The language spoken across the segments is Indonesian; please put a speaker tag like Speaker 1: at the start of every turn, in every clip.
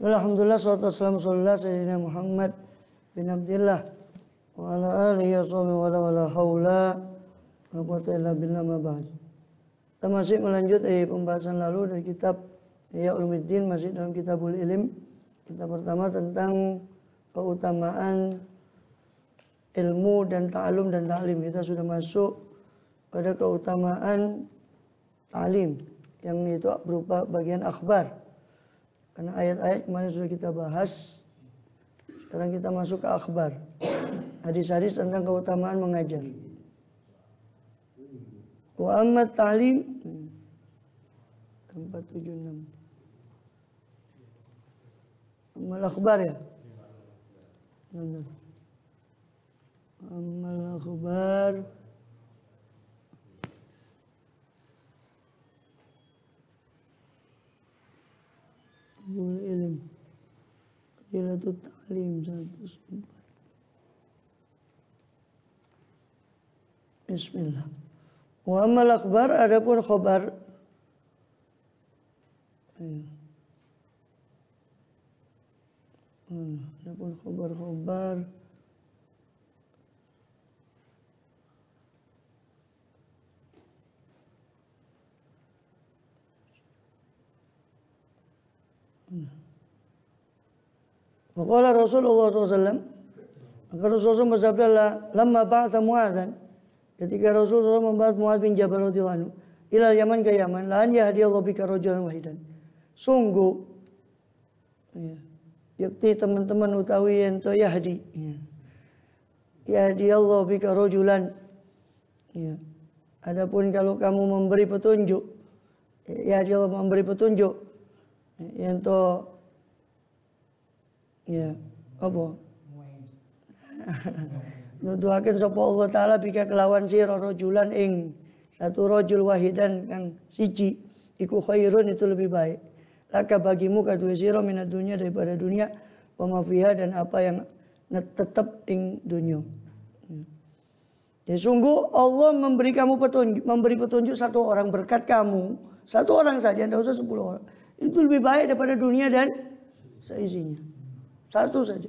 Speaker 1: Alhamdulillah, salatu wassalamu ala sayyidina Muhammad bin Abdillah wa ala alihi wa sahbihi wa la haula wa quwwata illa billah ma ba'd. Kita masih melanjut pembahasan lalu dari kitab Ihya Ulumuddin, masih dalam Kitabul Ilm. Kita pertama tentang keutamaan ilmu dan ta'alum dan ta'lim. Kita sudah masuk pada keutamaan ta'lim yang itu berupa bagian akhbar. Karena ayat-ayat kemarin sudah kita bahas. Sekarang kita masuk ke akhbar. Hadis-hadis tentang keutamaan mengajar. Wa amma ta'lim 476. Amal akhbar ya. Amal akhbar ilm Qilatut Ta'lim 104. Bismillah. Wa amal akhbar, adapun khabar. Adapun khabar-khabar Waqala Rasulullah SAW, maka Rasulullah bersabda, lamma ba'atha Mu'adhan, ketika Rasulullah membahas Mu'adh bin Jabal radhiyallahu anhu ilal Yaman ke Yaman, la an yahdiyallahu bika rajulan wahidan. Sungguh yakti teman-teman utawi ento yahdi, yahdiyallahu bika rajulan. Adapun kalau kamu memberi petunjuk, yahdiyallahu memberi petunjuk, ento apa? Nuduhaken sapa Allah taala bika kelawan sira rajulan ing satu rajul wahidan kang siji iku khairun, itu lebih baik laka bagimu kadue sira minad dunya, daripada dunia, wa ma fiha, dan apa yang tetap ing dunya. Ya sungguh Allah memberi kamu petunjuk, memberi petunjuk satu orang berkat kamu, satu orang saja, tidak usah 10 orang. Itu lebih baik daripada dunia dan seisinya. Satu saja.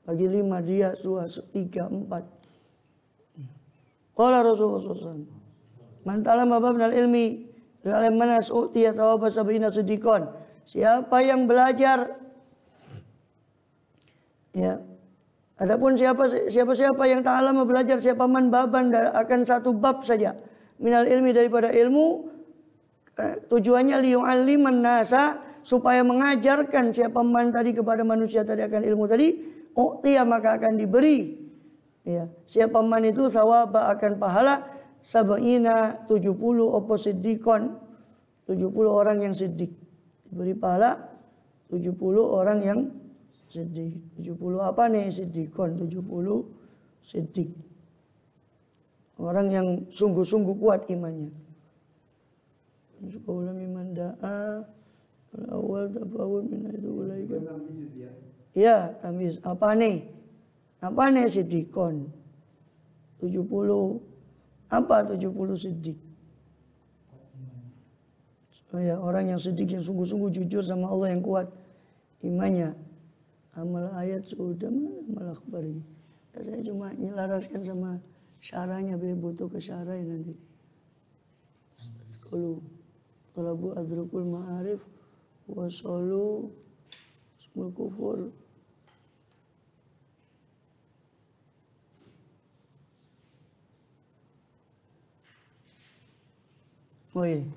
Speaker 1: Bagi 5 dia, 2, 3, 4. Qala Rasulullah SAW, man talama babnal ilmi alam manas u'tiya thawaba sab'ina siddiqan. Siapa yang belajar, adapun siapa yang ta'alama belajar, siapa man baban akan satu bab saja minal ilmi daripada ilmu, tujuannya liyu'alliman nasa, supaya mengajarkan siapa man tadi kepada manusia tadi akan ilmu tadi, u'tiya maka akan diberi. Siapa man itu thawaba akan pahala sab'ina 70 opo siddiqon, 70 orang yang siddiq. Diberi pahala 70 orang yang siddiq. 70 apa nih siddiqon? 70 siddiq. Orang yang sungguh-sungguh kuat imannya. Qaula mimman da'a awal tafawul min itu ulaika. Ya, tamis. Apa nih siddiqon? 70 apa 70 siddiq? Orang yang siddiq, yang sungguh-sungguh jujur sama Allah, yang kuat imannya. Amal ayat sudah, amal akhbar ini. Saya cuma nyelaraskan sama syarahnya, butuh ke syarah nanti. Kalau bu adrukul ma'arif wasalu semua kufur. Ini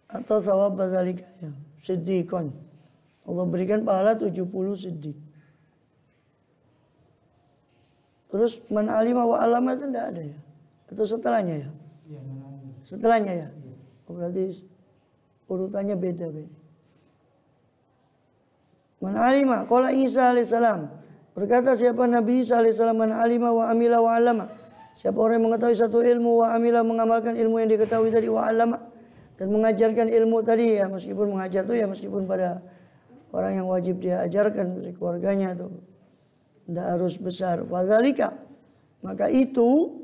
Speaker 1: atau thawab dzalika ya siddiqon, Allah berikan pahala 70 siddiq. Terus man alima wa alama itu tidak ada ya, atau setelahnya ya? Setelahnya ya. Berarti urutannya beda. Man alima, qala Isa alaihissalam, berkata siapa Nabi Isa alaihissalam, man alima wa amila wa alama, siapa orang yang mengetahui satu ilmu, wa amila mengamalkan ilmu yang diketahui tadi, wa alama dan mengajarkan ilmu tadi, ya meskipun mengajar itu ya meskipun pada orang yang wajib dia ajarkan dari keluarganya, atau tidak harus besar. Fadzalika, maka itu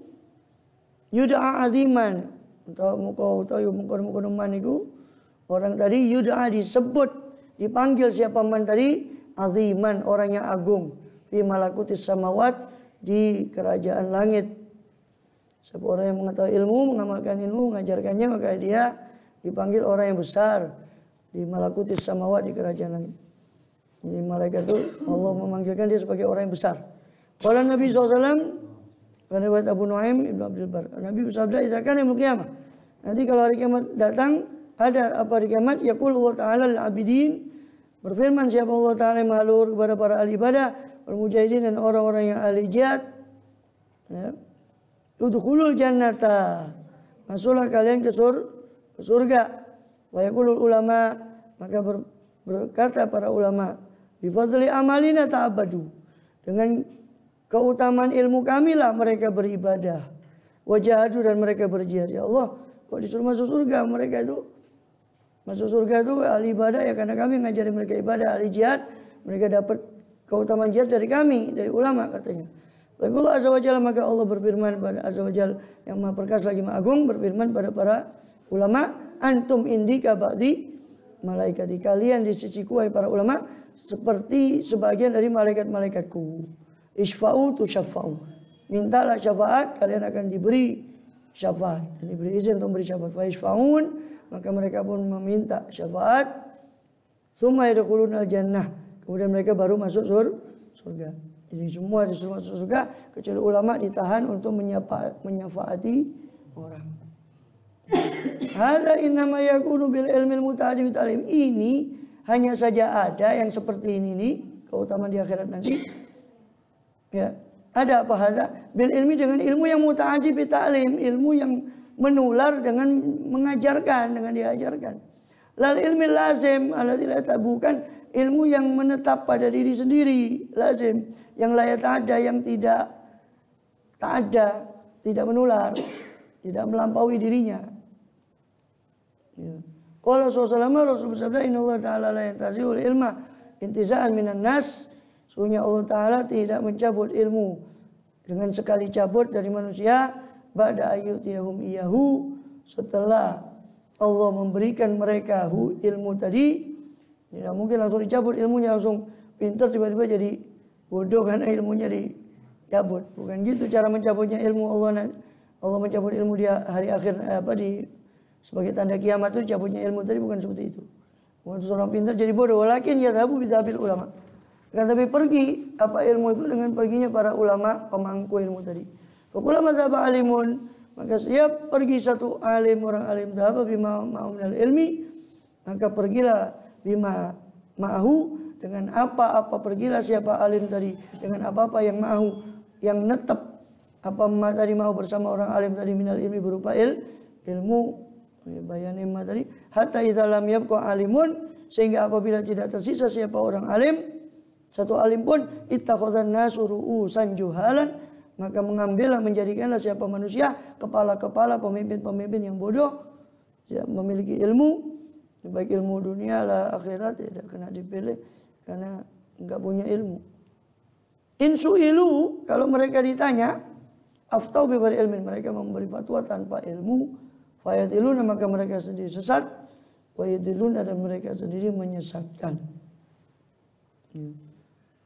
Speaker 1: yud'a aziman, atau mukau tahu mukau maniku, orang tadi yud'a disebut dipanggil siapa man tadi? Aziman, orang yang agung. Fi malakutis samawat, di kerajaan langit. Siapa orang yang mengetahui ilmu, mengamalkan ilmu, mengajarkannya, maka dia dipanggil orang yang besar. Di malakutis samawat, di kerajaan langit. Jadi malaikat itu Allah memanggilkan dia sebagai orang yang besar. Kalau Nabi SAW, riwayat Abu Nuaim Ibnu Abdul Bar, Nabi bersabda, "Idzakan yaumul qiyamah." Nanti kalau hari kiamat datang, ada apa hari kiamat? Yaqul Allah Ta'ala al-abidin, berfirman siapa Allah Ta'ala yang mahlur kepada para ahli ibadah, wal mujahidin, dan orang-orang yang ahli jihad, ya. Udkhulul jannata, masuklah kalian ke surga. Wa yaqulul ulama, maka berkata para ulama, bi fadli amalina ta'abbadu, dengan keutamaan ilmu kami lah mereka beribadah. Wajahadu, dan mereka berjihad. Ya Allah, kok disuruh masuk surga? Mereka itu masuk surga itu ahli ibadah ya karena kami ngajari mereka ibadah. Ahli jihad, mereka dapat keutamaan jihad dari kami, dari ulama katanya. Allah Azza wa Jalla, maka Allah berfirman pada Azza wa Jalla yang maha perkasa lagi maha agung, berfirman pada para ulama, antum indika ba'di malaikati, kalian di sisiku wahai para ulama seperti sebagian dari malaikat-malaikatku. Isfa'u tusyafa'u, mintalah syafaat, kalian akan diberi syafaat, diberi izin untuk memberi syafaat. Fa isfa'un, maka mereka pun meminta syafaat. Tsumma yadkhuluna al-jannah, kemudian mereka baru masuk surga. Jadi semua disuruh masuk surga kecuali ulama ditahan untuk menyafaati orang. Hadza innama yakunu bil ilmil muta'addi bit ta'lim. Ini hanya saja ada yang seperti ini nih, keutamaan di akhirat nanti. Ya, ada apa hadza? Bil ilmi, dengan ilmu yang muta'addi bit ta'lim, ilmu yang menular dengan mengajarkan, dengan diajarkan. Lal ilmi lazim alladzi la tabukan, ilmu yang menetap pada diri sendiri, lazim, yang layak ada, yang tidak ada, tidak menular, tidak melampaui dirinya. Ya. Qala sallallahu Rasul bersabda, innallaha ta'ala la yantazi'ul ilma intiza'an minan nas, sesungguhnya Allah Ta'ala tidak mencabut ilmu dengan sekali cabut dari manusia, ba'da ayyutiyahum iyahu, setelah Allah memberikan mereka ilmu tadi. Tidak mungkin langsung dicabut ilmunya, langsung pintar tiba-tiba jadi bodoh karena ilmunya dicabut. Bukan gitu cara mencabutnya ilmu Allah. Allah mencabut ilmu di hari akhir sebagai tanda kiamat itu cabutnya ilmu tadi bukan seperti itu. Bukan seorang pintar jadi bodoh. Walakin yadhabu bidhabil ulama. Kan tapi pergi apa ilmu itu dengan perginya para ulama pemangku ilmu tadi. Fakula madzhaba alimun, maka siap pergi satu alim, orang alim dhaba bima ma'minal ilmi, maka pergilah bima ma'ahu, dengan apa-apa, pergilah siapa alim tadi dengan apa-apa yang ma'ahu, yang netap, apa tadi mau bersama orang alim tadi minal ilmi berupa ilmu, bayan imma tadi, hatta idza lam yabqa alimun, sehingga apabila tidak tersisa siapa orang alim, satu alim pun, ittakhadhan nasu ru'usan juhalan, maka mengambillah, menjadikanlah siapa manusia kepala-kepala pemimpin-pemimpin yang bodoh, ya, memiliki ilmu, baik ilmu dunia lah akhirat, tidak kena dipilih karena enggak punya ilmu. Insu'ilu, kalau mereka ditanya, aftau bi ghairi ilmin, mereka memberi fatwa tanpa ilmu, fayadiluna, maka mereka sendiri sesat, wayadiluna, dan mereka sendiri menyesatkan.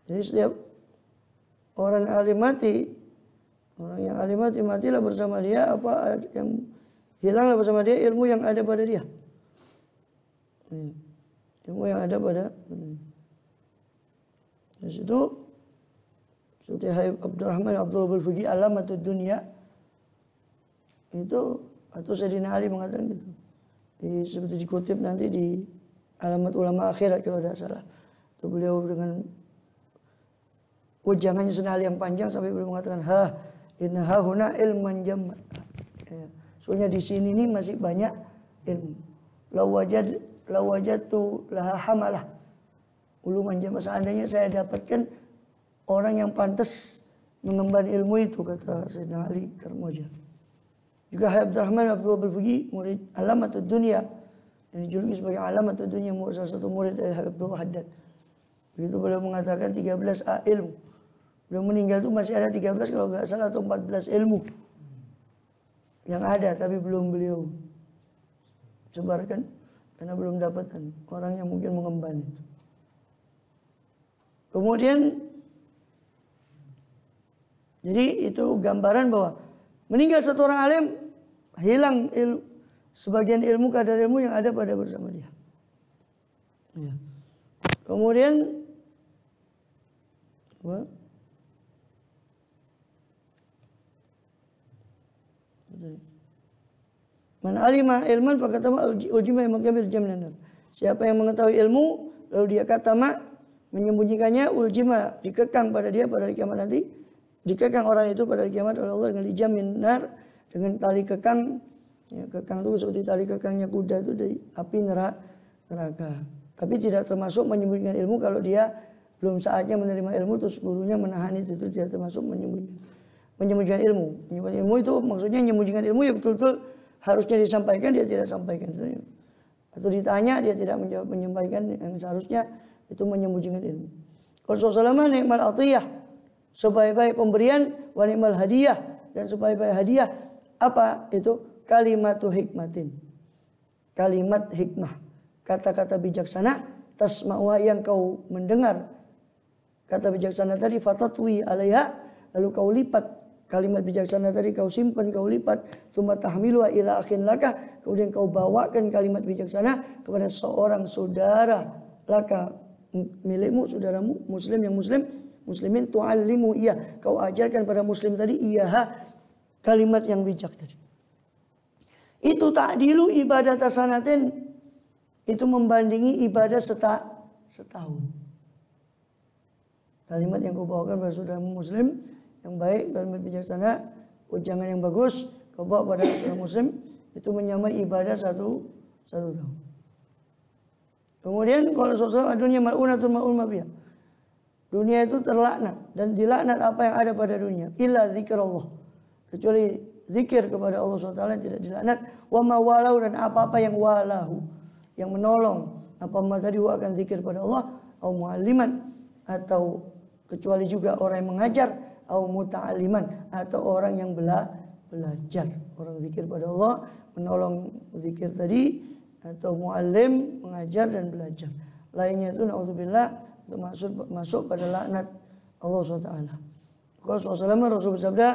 Speaker 1: Jadi setiap orang alim mati, orang yang alim mati, matilah bersama dia, apa yang hilanglah bersama dia ilmu yang ada pada dia. Ilmu yang ada pada di situ seperti Habib Abdurrahman Abdul Fugi Alamatud Dunya itu, atau Sayyidina Ali mengatakan gitu. Seperti dikutip nanti di Alamat Ulama Akhirat kalau tidak salah. Itu beliau dengan ujangannya Sayyidina Ali yang panjang sampai beliau mengatakan, inna hahuna ilman jamma. Ya, soalnya di sini ini masih banyak ilmu. Lawajatu laha hamalah. Uluman jamma, seandainya saya dapatkan orang yang pantas mengemban ilmu itu, kata Sayyidina Ali Karmoja. Juga Habib Abdurrahman Abdul Fugi, murid Alamatud Dunya, yang dijuluki sebagai Alamatud Dunya, salah satu murid dari Habib Abdullah Haddad. Begitu beliau mengatakan 13 ilmu. Beliau meninggal itu masih ada 13 kalau nggak salah atau 14 ilmu yang ada, tapi belum beliau sebarkan karena belum dapatkan orang yang mungkin mengemban itu. Kemudian jadi itu gambaran bahwa meninggal satu orang alim, hilang sebagian ilmu, kadar ilmu yang ada pada bersama dia. Ya. Kemudian apa? Man alima ilman fakatama ujima makamil jamnan. Siapa yang mengetahui ilmu lalu dia katama menyembunyikannya, uljima dikekang pada dia pada hari kiamat nanti. Dikekang orang itu pada hari kiamat oleh Allah dengan dijamin nar, dengan tali kekang. Ya, kekang itu seperti tali kekangnya kuda itu dari api neraka. Tapi tidak termasuk menyembunyikan ilmu kalau dia belum saatnya menerima ilmu terus gurunya menahan itu tidak termasuk menyembunyikan ilmu. Menyembunyikan ilmu itu maksudnya menyembunyikan ilmu ya betul-betul harusnya disampaikan dia tidak sampaikan. Atau ditanya dia tidak menjawab, menyampaikan yang seharusnya, itu menyembunyikan ilmu. Kalau Rasulullah nikmal atiyah, sebaik-baik pemberian, wa nikmal hadiah, dan sebaik-baik hadiah apa itu? Kalimatu hikmatin. Kalimat hikmah. Kata-kata bijaksana, tasma'wa yang kau mendengar. Kata bijaksana tadi fatatwi alaiha, lalu kau lipat kalimat bijaksana tadi, kau simpan, kau lipat, tsumma tahmiluha ila akhin laka, kemudian kau bawakan kalimat bijaksana kepada seorang saudara laka, milikmu, saudaramu muslim yang muslimin, tu'allimu iya, kau ajarkan pada muslim tadi iyaha, kalimat yang bijak tadi. Itu ta'dilu ibadah tasanatin, itu membandingi ibadah setahun. Kalimat yang kau bawakan pada saudaramu muslim yang baik, kalimat bijaksana, ujangan yang bagus kau bawa pada saudara muslim, itu menyamai ibadah satu tahun. Kemudian kalau Rasulullah dunia mal'unatul mal'un mafiyah, dunia itu terlaknat dan dilaknat apa yang ada pada dunia, illa zikrullah, kecuali zikir kepada Allah SWT tidak dilaknat. Wa ma walau, dan apa-apa yang walahu, yang menolong, apa tadi akan zikir pada Allah, au mualliman, atau kecuali juga orang yang mengajar, au muta'alliman, atau orang yang belajar. Orang zikir pada Allah, menolong zikir tadi, atau muallim, mengajar dan belajar. Lainnya itu naudzubillah, itu masuk pada laknat Allah SWT. Rasulullah bersabda,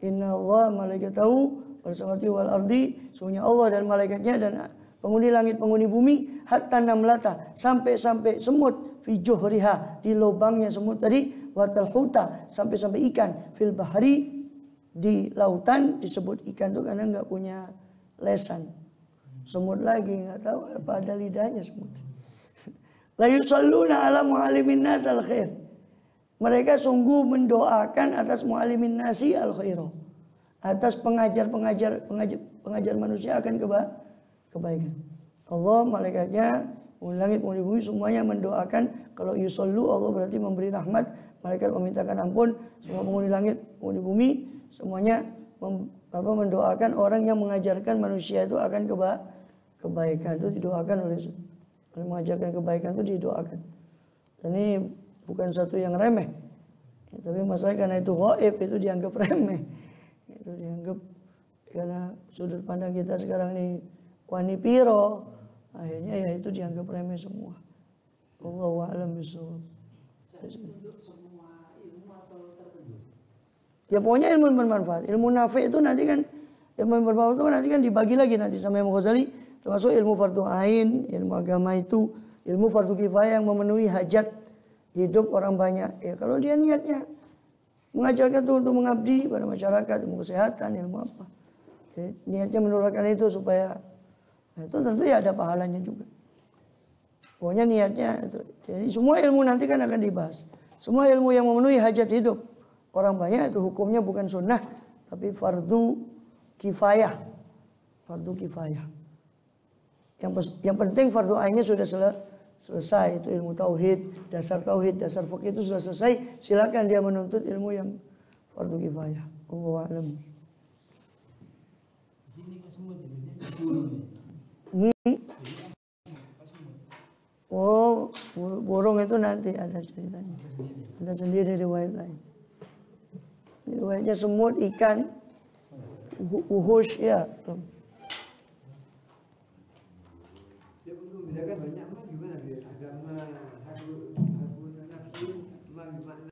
Speaker 1: Inna Allah malaikatahu bersamawati wal ardi, sungguhnya Allah dan malaikatnya dan penghuni langit penghuni bumi, hatta namlata, sampai semut, fi juhriha, di lubangnya semut tadi, watal huta, sampai ikan, fil bahari, di lautan. Disebut ikan itu karena nggak punya lesan. Semut lagi nggak tahu apa ada lidahnya semut. La yusalluna ala muallimin nas al khair. Mereka sungguh mendoakan atas muallimin nasi al khairah, atas pengajar manusia akan kebaikan. Allah, malaikatnya, langit penghuni bumi semuanya mendoakan. Kalau yusallu, Allah berarti memberi rahmat, malaikat memintakan ampun, semua penghuni langit penghuni bumi semuanya mendoakan orang yang mengajarkan manusia itu akan kebaikan. Itu didoakan oleh mengajarkan kebaikan itu didoakan. Dan ini bukan satu yang remeh, ya, tapi masalahnya karena itu gaib, itu dianggap remeh, itu dianggap karena sudut pandang kita sekarang ini wani piro, akhirnya ya itu dianggap remeh semua. Wallahu a'lam bishawab. Ya pokoknya ilmu bermanfaat, ilmu nafi itu nanti kan, ilmu bermanfaat itu nanti kan dibagi lagi nanti sama Imam Ghazali, termasuk ilmu fardu ain, ilmu agama itu, ilmu fardu kifayah yang memenuhi hajat hidup orang banyak. Ya kalau dia niatnya mengajarkan itu untuk mengabdi pada masyarakat, ilmu kesehatan, ilmu apa, ya, niatnya menularkan itu supaya, nah itu tentu ya ada pahalanya juga. Pokoknya niatnya itu. Jadi semua ilmu nanti kan akan dibahas. Semua ilmu yang memenuhi hajat hidup orang banyak itu hukumnya bukan sunnah tapi fardu kifayah. Fardu kifayah. Yang penting fardu ainnya sudah selesai, itu ilmu tauhid, dasar fikih itu sudah selesai. Silakan dia menuntut ilmu yang fardu kifayah. Allahu a'lam. Oh, burung itu nanti ada ceritanya. Ada sendiri riwayat lain. Riwayatnya semut, ikan, wuhush ya.
Speaker 2: Dia untuk membedakan banyak mah gimana dia? Agama, haku nafsu, gimana